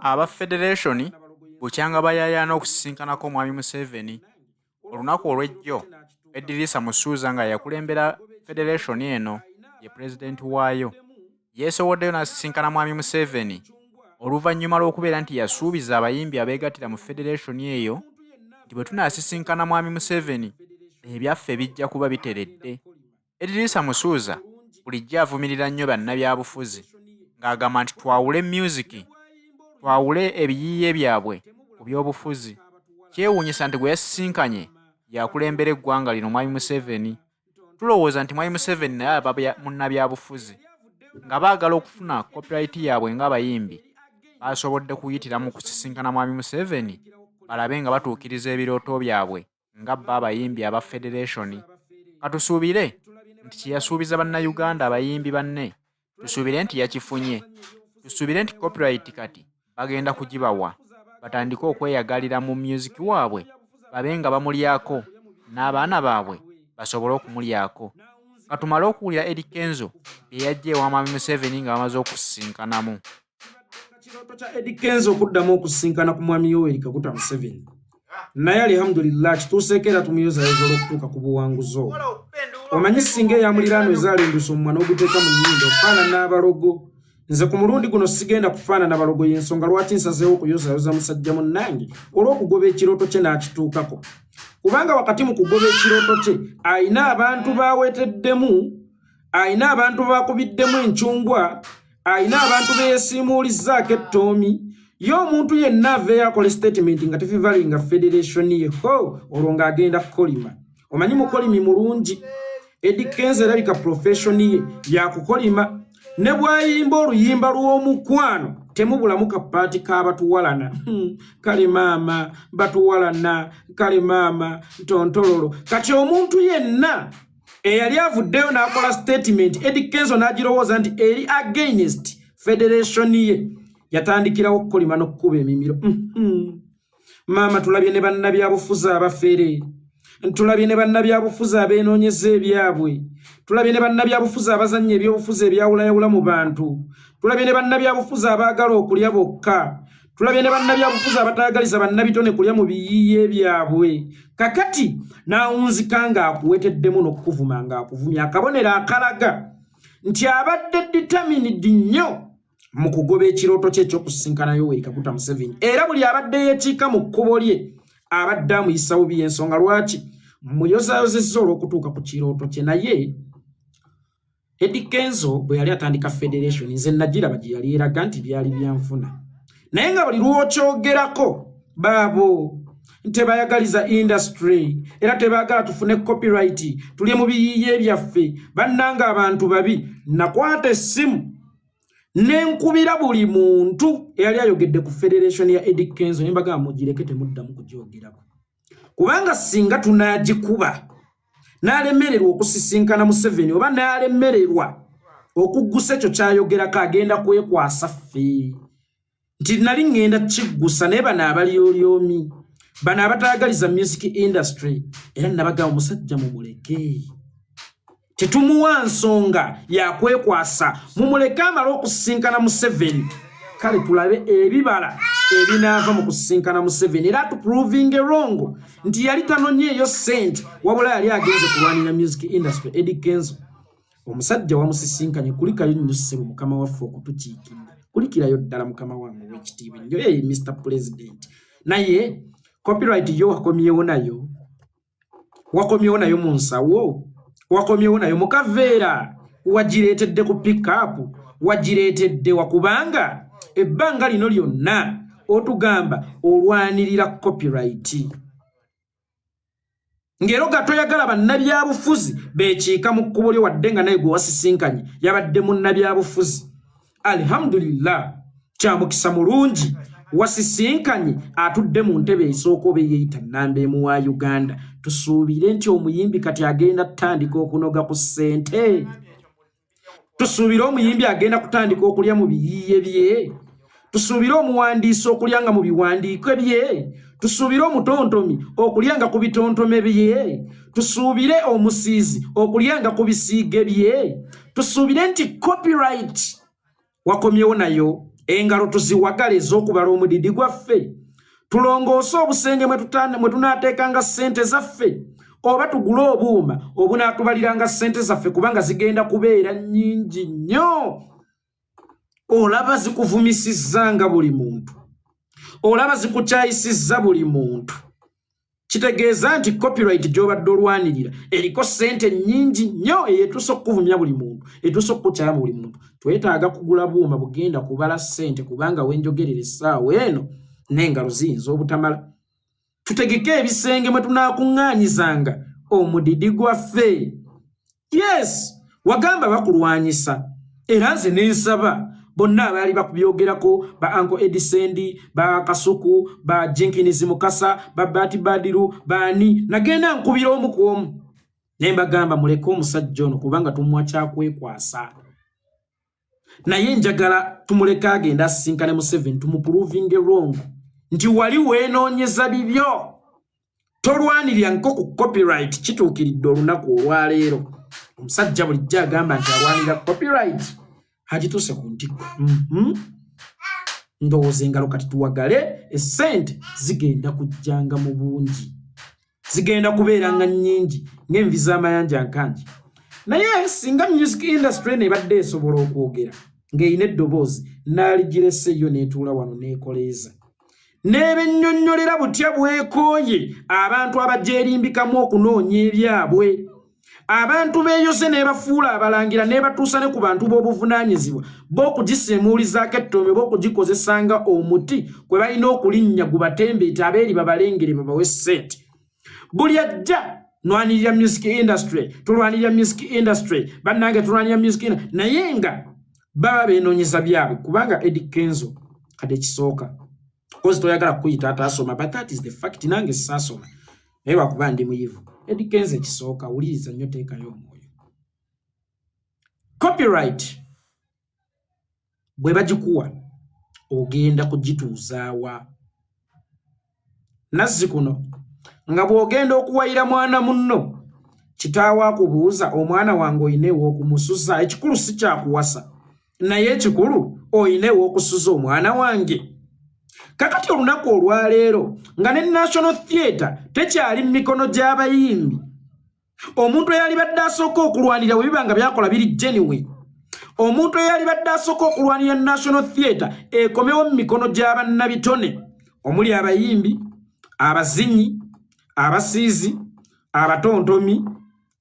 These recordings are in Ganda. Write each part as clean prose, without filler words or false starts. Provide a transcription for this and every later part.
aba Federation bukyanga bayayaana okusisinkanako omwami Museveni. Olunaku olw'ejjo Eddy Museveni nga yakulembera Federation eno ye president waayo yeesowoddeyo n'asisinkana mwami Museveni oluvannyuma lw'okubeera nti yasuubiza abayimbi abeegattira mu Federation eyo nti bwe tunaasisinkana mwami Museveni ebyaffe bijja kuba biteredde. Eddy Museveni bulijjo avumirira nnyo bannabyabufuzi ng'agamba nti twawule music, twawule ebiyiiye byabwe ku by'obufuzi. Kyewuunyisa nti gwe yasisinkanye yakulembera eggwanga lino mwami Museveni. Tulowooza nti mwami Museveni naye aba munnabyabufuzi nga baagala okufuna copyright yaabwe ng'abayimbi baasobodde kuyitira mu kusisinkana mwami Museveni balabe nga batuukiriza ebirooto byabwe nga bba abayimbi aba Federation. Katusuubire nti kye yasuubiza bannayuganda abayimbi banne tusuubire nti yakifunye. Tusuubire nti copyright kati bagenda kugibawa batandike okweyagalira mu music waabwe babe nga bamulyako n'abaana baabwe basobole okumulyako. Katumale okuwulira Eddy Kenzo bye yajja ewa mwami Museveni nga bamaze okusisinkanamu. Kirooto kya Eddy Kenzo okuddamu okusisinkana ku mwami Yoweri Kaguta Museveni naye alhamdulillah kituuseeko tumuyozayoza olw'okutuuka ku buwanguzi obwo. Omanyi singa eyamuliraano ezaalendusa omumwa n'oguteeka mu nnyindo ofaanana n'abalogo. Nze ku mulundi guno sigenda kufaanana balogo y'ensonga lwaki nsazeewo okuyozayoza musajja munnange olw'okugoba ekirooto kye n'akituukako. Kubanga wakati mu kugoba ekirooto kye ayina abantu baaweteddemu, ayina abantu baakubiddemu enkyungwa, ayina abantu beyeesiimuulizzaako ettoomi. Ye omuntu yenna aveeyo akole statement nga tefivalinga Federation ye olwo ng'agenda kukolima. Omanyi mukolimi mulungi. Eddy Kenzo erabika profession ye yakukolima. Ne bw'ayimba oluyimba lw'omukwano temubulamu kapaati k'abatuwalana. Kale maama batuwalana, kale maama tontololo. Kati omuntu yenna eyali avuddeyo n'akola statement Eddy Kenzo n'agirowooza nti eri against Federation ye yatandikirawo okukolima n'okkuba emimiro. Maama tulabye ne bannabyabufuzi abafere, tulabye ne bannabyabufuzi abeenoonyeza ebyabwe, tulabye ne bannabyabufuzi abazannya ebyobufuzi ebyawulayawula mu bantu, tulabye ne bannabyabufuzi abaagala okulya bokka, tulabye ne bannabyabufuzi abataagaliza bannabitone kulya mu biyiiye byabwe. Kakati n'awunzika ng'akuweteddemu n'okuvuma ng'akuvumya akabonero akalaga nti abadde determined nnyo mu kugoba ekirooto kye eky'okusisinkana Yoweri Kaguta Museveni. Era buli abadde yeekiika mu kkubo lye abadde amuyisa bubi ensonga lwaki muyozayozezza olw'okutuuka ku kirooto kye. Naye Eddy Kenzo bwe yali atandika Federation nze nagiraba gye yali eraga nti byali byanfuna. Naye nga buli lw'okyogerako baabo tebayagaliza industry era tebaagala tufune copyright tulye mu biyiiye byaffe bannanga abantu babi. Nakwata essimu nenkubira buli muntu eyali ayogedde ku Federation ya Eddy Kenzo ne mbagamba mugireke temuddamu kugyogerako. Kubanga singa tunaagikuba n'alemererwa okusisinkana Museveni oba n'alemererwa okuggusa ekyo ky'ayogerako agenda kwekwasa ffe. Nti nali ngenda kiggusa naye bano abalyoolyomi bano abataagaliza music industry era nabagamba omusajja mumuleke. Tetumuwa nsonga yakwekwasa mumuleke amala okusisinkana Museveni. Kale tulabe ebibala ebinaava mu kusisinkana Museveni era tuproving wrong nti yali tanonyeeyo sente wabula yali agenze kulwanira music industry. Eddy Kenzo omusajja wamusisinkanye kulikayo nnyo ssebo mukama waffe okutukiikirira kulikirayo ddala mukama wange ow'ekitiibwa nnyo Mr. President. Naye copyright yo wakomyewo nayo mu nsawo, wakomyewo nayo mu kaveera, wagireetedde ku pick up, wagireetedde wakubanga ebbanga lino lyonna otugamba olwanirira copyright. Ngero gatoyagala bannabyabufuzi beekiika mu kkubo lye wadde nga naye gwe wasisinkanye yabadde munnabyabufuzi. Alhamdulillah kyamukisa mulungi wasisinkanye atudde mu ntebe esooka oba eyeyita nnamba emu wa Uganda. Tusuubire nti omuyimbi kati agenda kutandika okunoga ku ssente. Tusuubire omuyimbi agenda kutandika okulya mu biyiiye bye. Tusuubire omuwandiisi okulyanga mu biwandiiko bye. Tusuubire omutontomi okulyanga ku bitontome bye. Tusuubire omusiizi okulyanga ku bisiige bye. Tusuubire nti copyright wakomyewo nayo engalo tuziwagale ez'okubala omudidi gwaffe tulongoose obusenge mwe tunaateekanga ssente zaffe oba tugule obuuma obunaatubaliranga ssente zaffe kubanga zigenda kubeera nnyingi nnyo. Olaba zikuvumisizanga buli muntu, olaba zikukyayisizza buli muntu. Kitegeeza nti copyright gy'obadde olwanirira eriko ssente nnyingi nnyo eyeetusa okukuvumya buli muntu, etusa okukukyaya buli muntu. Twetaaga kugula buuma bugenda kubala ssente kubanga wenjogerera essaawa eno n'engalo ziyinza obutamala. Tutegeke ebisenge mwe tunaakuŋŋaanyizanga omudidi gwaffe. Yes, wagamba bakulwanyisa era nze nensaba bonna abaali bakubyogerako ba Uncle Eddy Sendi, ba Kasuku, ba Jenkins Mukasa, ba Bati Badiru, bani nagenda nkubira omu ku omu ne mbagamba muleke omusajja ono kubanga tumwa kyakwekwasa. Naye njagala tumuleke agenda asisinkane Museveni tumuproving wrong nti wali weenoonyeza bibyo tolwanirira nko ku copyright. Kituukiridde olunaku olwaleero omusajja bulijjo agamba nti alwanirira copyright hagituuse ku ntikko. Ndowooza engalo kati tuwagale essente zigenda kujjanga mu bungi, zigenda kubeeranga nnyingi ng'envi z'amayanja nkangi. Naye singa music industry nebadde esobola okwogera ng'eyina eddoboozi n'aligirese n'etuula wano n'ekoleeza n'ebennyonnyolera butya bwekooye abantu abajeerimbikamu okunoonya ebyabwe, abantu beeyose n'ebafuula abalangira n'ebatuusa ne ku bantu b'obuvunaanyizibwa b'okugiseemuulizaako ettoomi b'okugikozesanga omuti kwe balina okulinnya gubatembeete abeeri babalengere babawe ssente. Buli ajja nwanirira music industry, tulwanirira music industry, bannange tulwanirira music industry, naye nga baba beenoonyeza byabwe kubanga Eddy Kenzo kati ekisooka kozi toyagala kuyita ataasoma, but that is the fact. Nange saasoma naye wakuba ndi muyivu. Eddy Kenzo ekisooka wuliriza nnyo, teekayo omwoyo. Copyright bwe bagikuwa ogenda kugituuzaawa. Nazzi kuno nga bw'ogenda okuwayira mwana munno kitaawe akubuuza omwana wange oyineewo okumusuza, ekikulu si kyakuwasa naye ekikulu oyineewo okusuza omwana wange. Kakati olunaku olwaleero nga ne National Theatre tekyali mu mikono gy'abayimbi, omuntu eyali badde asooka okulwanira bwe biba nga byakola biri genuine, omuntu eyali badde asooka okulwanira National Theatre ekomewo mu mikono gy'abannabitone omuli abayimbi, abazinyi, abasiizi, abatontomi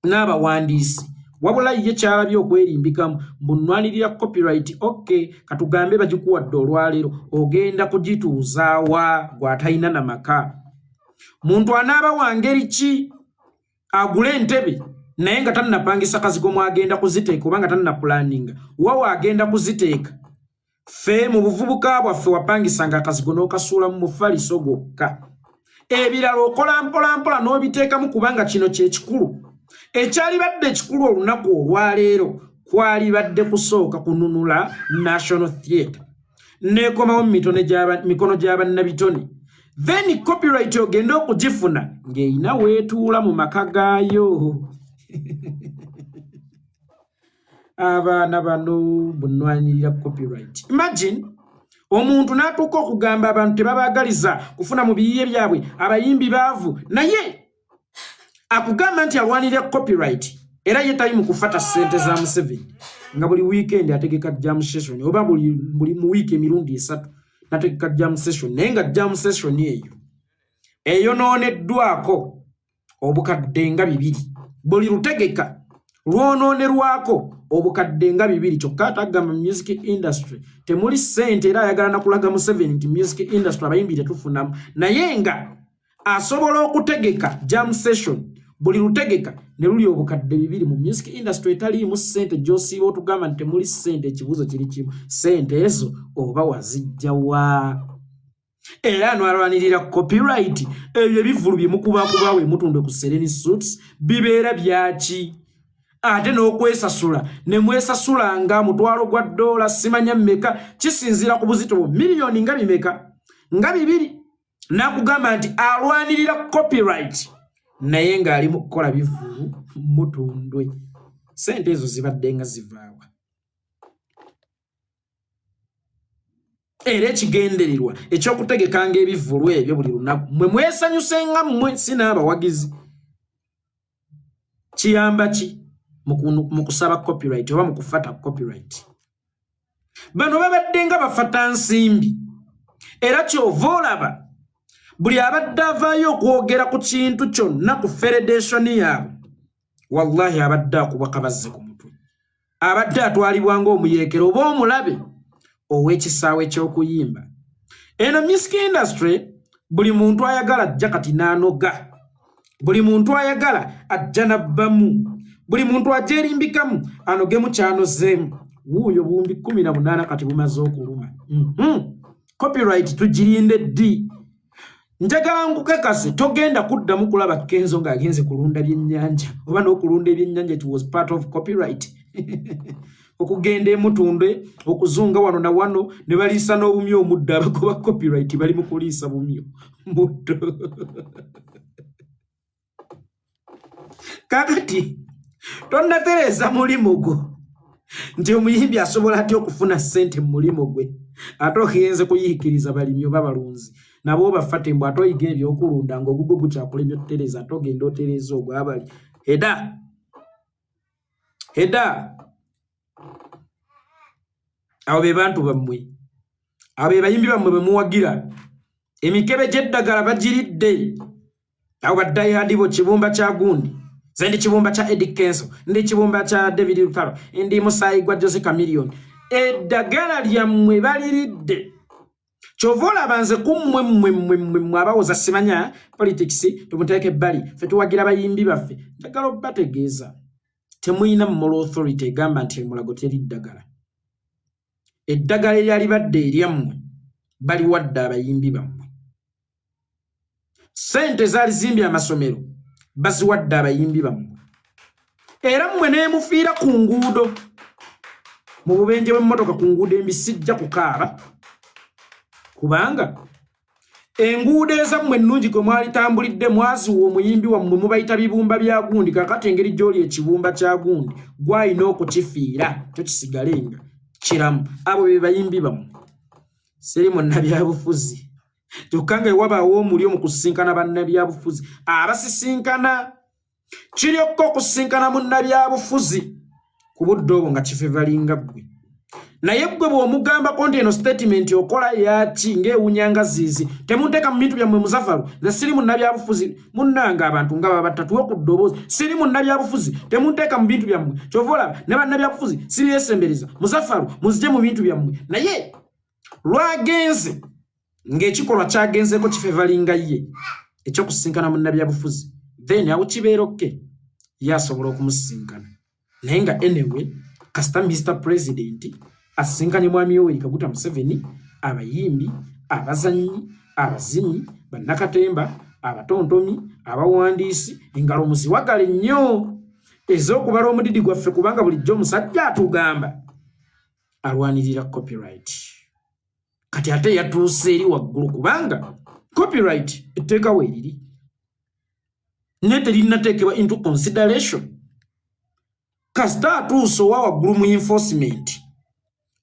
n'abawandiisi. Wabula ye kyalabye okwerimbikamu mbunwanirira copyright. Okay, katugambe bagikuwadde olwaleero ogenda kugituuzaawa gw'atalina na maka. Muntu anaaba wa ngeri ki agule entebe naye nga tannapangisa kazigo mwagenda kuziteeka oba nga tannapulaninga wawa agenda kuziteeka. Ffe mu buvubuka bwaffe wapangisanga akazigo n'okasuula mu mufaliso gwokka, ebirala okola mpolampola n'obiteekamu kubanga kino kyekikulu. Ekyali badde ekikulu olunaku olwaleero kwali badde kusooka kununula National Theatre n'ekomawo mu mikono gy'abannabitone, then copyright ogenda okugifuna ng'eyina weetuula mu maka gaayo. Abaana bano bunwanirira copyright. Imagine omuntu n'atuuka okugamba abantu tebabaagaliza kufuna mu biyiye byabwe, abayimbi baavu, naye akugamba nti alwanirira copyright era ye tali mu kufata ssente za Museveni nga buli weekend ategeka jam session oba buli mu wiiki emirundi 3 nategeka jam session, naye nga jam session eyo nooneddwako obukadde nga 2. Buli lutegeka lwonoonerwako obukadde nga 2 kyokka atagamba music industry temuli ssente era ayagala nakulaga Museveni nti music industry abayimbi tetufunamu, naye nga asobola okutegeka jam session buli lutegeka ne luli obukadde 2 mu music industry etaliimu ssente gy'osiiba otugamba nti temuli ssente. Ekibuuzo kiri kimu, ssente ezo oba wazijja wa? Era nwalwanirira copyright ebyo ebivulu bye mukubakuba we mutundwe ku Sereni Suits bibeera byaki? Ate n'okwesasula ne mwesasulanga mutwalo gwa $, simanya mmeka, kisinziira ku buzito bwo, miliyoni nga bimeka nga 2. Nakugamba nti alwanirira copyright naye ng'ali mu kukola bivulu mutundwe. Ssente ezo zibadde nga zivaawa? era ekigendererwa ekyokutegekanga ebivvulu ebyo buli lunaku mwe mwesanyusenga mmwe sinaabawagizi kiyamba ki mu kusaba copyright oba mu kufata copyright bano babadde nga bafata nsimbi era kyova olaba buli abadde avaayo okwogera ku kintu kyonna ku federation yaabwe wallahi abadde akubaka bazze ku mutwe abadde atwalibwa ng'omuyeekero oba omulabe ow'ekisaawe ky'okuyimba eno music industry buli muntu ayagala ajja kati n'anoga buli muntu ayagala ajja nabbamu buli muntu ajja erimbikamu anogemu kyanozeemu wuuyo buwumbi 18 kati bumaze okuluma copyright tugirinde ddi njagala nkukakase togenda kuddamu kulaba Kenzo ng'agenze kulunda byennyanja oba n'okulunda ebyennyanja it was part of copyright okugenda emutunde okuzunga wano na wano ne baliisa n'obumyo omuddo abagoba copyright bali mu kuliisa bumyo muddo kakati tonnatereeza mulimo gwo nti omuyimbi asobola atya okufuna ssente mu mulimo gwe ate ogenze kuyiikiriza balimi oba balunzi nabo bafate mbw ate oyiga ebyokulunda ng'ogugwo gukyakulemya otutereeza ate ogenda otereeza ogwo abali heda abo be bantu bammwe abo be bayimbi bammwe be muwagira emikebe gy'eddagala bagiridde abo baddayihadi bo kibumba kya gundi zendi kibumba kya Eddy Kenzo ndi kibumba kya David Lutalo ndi Musayi gwa Jose Chameleone eddagala lyammwe baliridde chovola banze kummwe abawoza simanya politics tumuteeke ebbali ffe tuwagira bayimbi baffe njagala okubategeeza temuyina moral authority egamba nti emulago teri ddagala eddagala eryali badde eryammwe bali wadde abayimbi bammwe sente zaali zimbye amasomero baziwadde abayimbi bammwe era mmwe neemufiira ku nguudo mu bubenje bw'emmotoka ku nguudo embi sijja kukaaba kubanga enguudo ezammwe ennungi gwe mwalitambulidde mwaziwa omuyimbi wammwe mubayita bibumba bya gundi kakati engeri gy'oli ekibumba kya gundi gwalina okukifiira kyo kisigalenga kiramu abo be bayimbi bammwe seri munnabyabufuzi kyokka nga ewabaawo omulyo mu kusinkana bannabyabufuzi abasisinkana kiryokka okusinkana munnabyabufuzi ku budde obwo nga kifevalinga ggwe naye ggwe bw'omugambako nti eno statement okola yaki ng'ewunyanga ziizi temunteeka mu bintu byammwe muzafalu nze siri munnabyabufuzi munnanga abantu nga babatatuwe ku ddoboozi siri munnabyabufuzi temunteeka mu bintu byammwe kyova olaba ne bannabyabufuzi siryesembereza muzafalu muzije mu bintu byammwe naye lwagenze ng'ekikolwa kyagenzeeko kifevalinga ye ekyokusinkana munnabyabufuzi then awo kibeera okke yasobola okumusisinkana naye nga anyway kasita Mr. President asinkanye mwami Yoweri Kaguta Museveni abayimbi abazanyi abazinyi bannakatemba abatontomi abawandiisi engalo muziwagale nnyo ez'okubala omudidi gwaffe kubanga bulijjo omusajja atugamba alwanirira copyright kati ate yatuuse eri waggulu kubanga copyright etteekawo eriri ne terinateekebwa into consideration kasita atuuse owa waggulu mu enforcement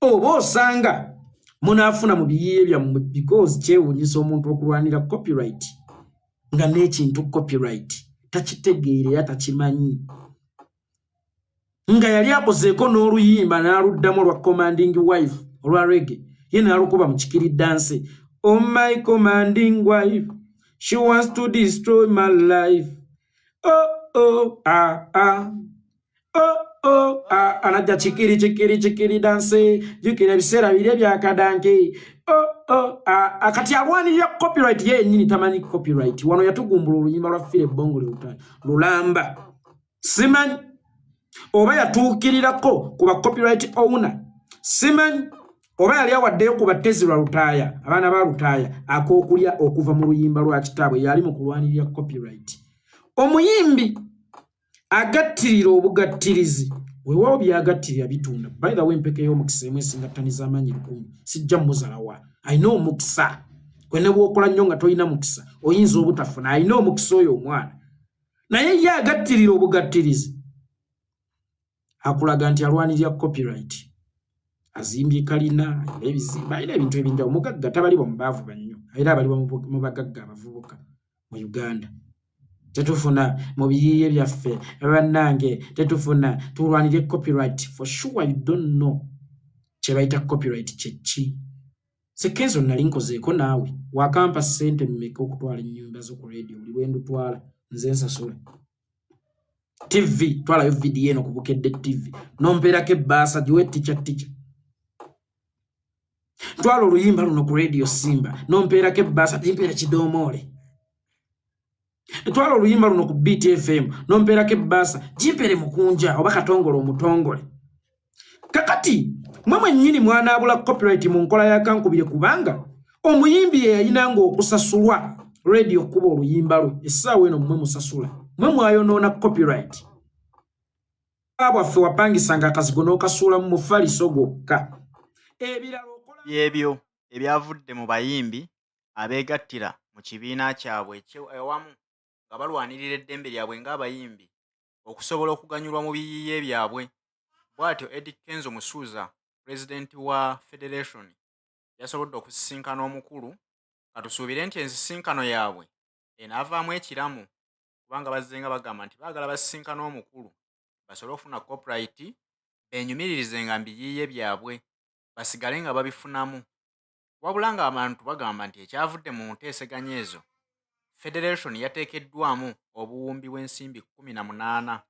oba osanga munaafuna mu biyiiye byammwe because kyewuunyisa omuntu okulwanira copyright nga n'ekintu copyright takitegeere era takimanyi nga yali akozeeko n'oluyimba n'aluddamu olwa commanding wife olwa reggae ye n'alukuba mu kikiriddanse oh my commanding wife she wants to destroy my life anajja chikiri danse jukira ebiseera biri ebyakadanke kati alwanirira copyright ye nyini tamanyi copyright wano yatugumbula oluyimba lwa fire bongo lulamba simanyi oba yatuukirirako kuba copyright owner simanyi oba yali awaddeyo ku batezi lwa lutaaya abaana ba lutaaya ak'okulya okuva mu luyimba lwa kitaabwe yali mu kulwanirira copyright omuyimbi agattirira obugattirizi weewaawo byagattirira bitunda by the way mpeke y'omukisa emu esingattaniza amaanyi 10 sijja muzalawa ayina omukisa gwe ne bw'okola nnyo nga toyina mukisa oyinza obutafuna ayina omukisa oyo omwana naye ye agattirira obugattirizi akulaga nti alwanirira copyright azimbye kalina ebizimba alina ebintu ebinjawulo omugagga tabalibwa mu baavu bannyo era abalibwa mu bagagga abavubuka mu Uganda. Tetufuna mu biyiiye byaffe bannange tetufuna tulwanire copyright. For sure you don't know kye bayita copyright kyeki. Kenzo nali nkozeeko naawe wakampa ssente mmeka okutwala ennyumba zo ku radio buli lwe ndutwala nze nsasula. TV twalayo vidiyo eno ku Bukedde TV nompeerako ebbaasa giwe tica. Twala oluyimba luno ku radio Simba nompeerako ebbaasa gimpeera Kidoomoole. Twala oluyimba luno ku BTFM nompeerako ebbaasa gimpeere Mukunja oba Katongole omutongole. Kakati mwe mwennyini mwanaabula copyright mu nkola ya kankubire kubanga omuyimbi ye yayinanga okusasulwa radio kuba oluyimba lwe essaawa eno mmwe musasula mwe mwayonoona copyright. Abwaffe wapangisanga akazigo n'okasuula mu mufaliso gwokka. Byebyo ebyavudde mu bayimbi abeegattira mu kibiina kyabwe ewamu nga balwanirira eddembe lyabwe ng'abayimbi okusobola okuganyulwa mu biyiiye byabwe. Bw'atyo Eddy Kenzo Musuuza, pulezidenti wa Federation, yasobodde okusisinkana omukulu. Katusuubire nti ensisinkano yaabwe enaavaamu ekiramu kubanga bazze nga bagamba nti baagala basisinkana omukulu basobole okufuna copyright benyumiririze nga mbiyiiye byabwe basigale nga babifunamu. Wabula nga abantu bagamba nti ekyavudde mu nteeseganya ezo Federation yateekeddwamu obuwumbi bw'ensimbi 18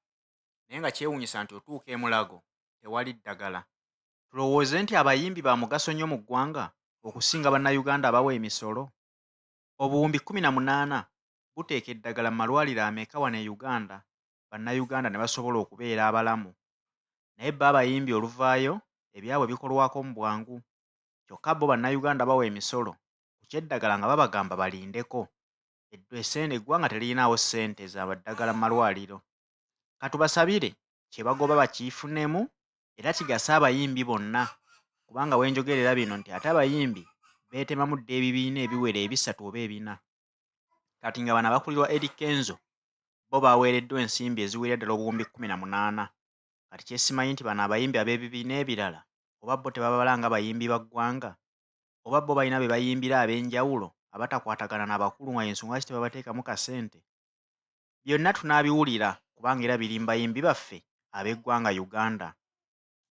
naye nga kyewuunyisa nti otuuka e Mulago tewali ddagala. Tulowooze nti abayimbi ba mugaso nnyo mu ggwanga okusinga bannayuganda abawa emisolo. Obuwumbi 18 buteeka eddagala mu malwaliro ameka wano e Uganda bannayuganda ne basobola okubeera abalamu. Naye bo abayimbi oluvaayo ebyabwe bikolwako mu bwangu kyokka bo bannayuganda bawa emisolo ku kyeddagala nga babagamba balindeko. Essente eggwanga teriyinaawo ssente za baddagala mu malwaliro. Katubasabire kye bagoba bakiifunemu era kigase abayimbi bonna kubanga wenjogerera bino nti ate abayimbi beetemamu dda ebibiina ebiwera 3 oba 4. Kati nga bano abakulirwa Eddy Kenzo bo baweereddwa ensimbi eziwera ddala obuwumbi 18. Kati kyesimanyi nti bano abayimbi ab'ebibiina ebirala oba bo tebababala nga bayimbi ba ggwanga oba bo balina be bayimbira ab'enjawulo abatakwatagana n'abakulu nga ensonga ki tebabateekamu kasente. Byonna tunaabiwulira kubanga era biri mbayimbi baffe ab'eggwanga Uganda.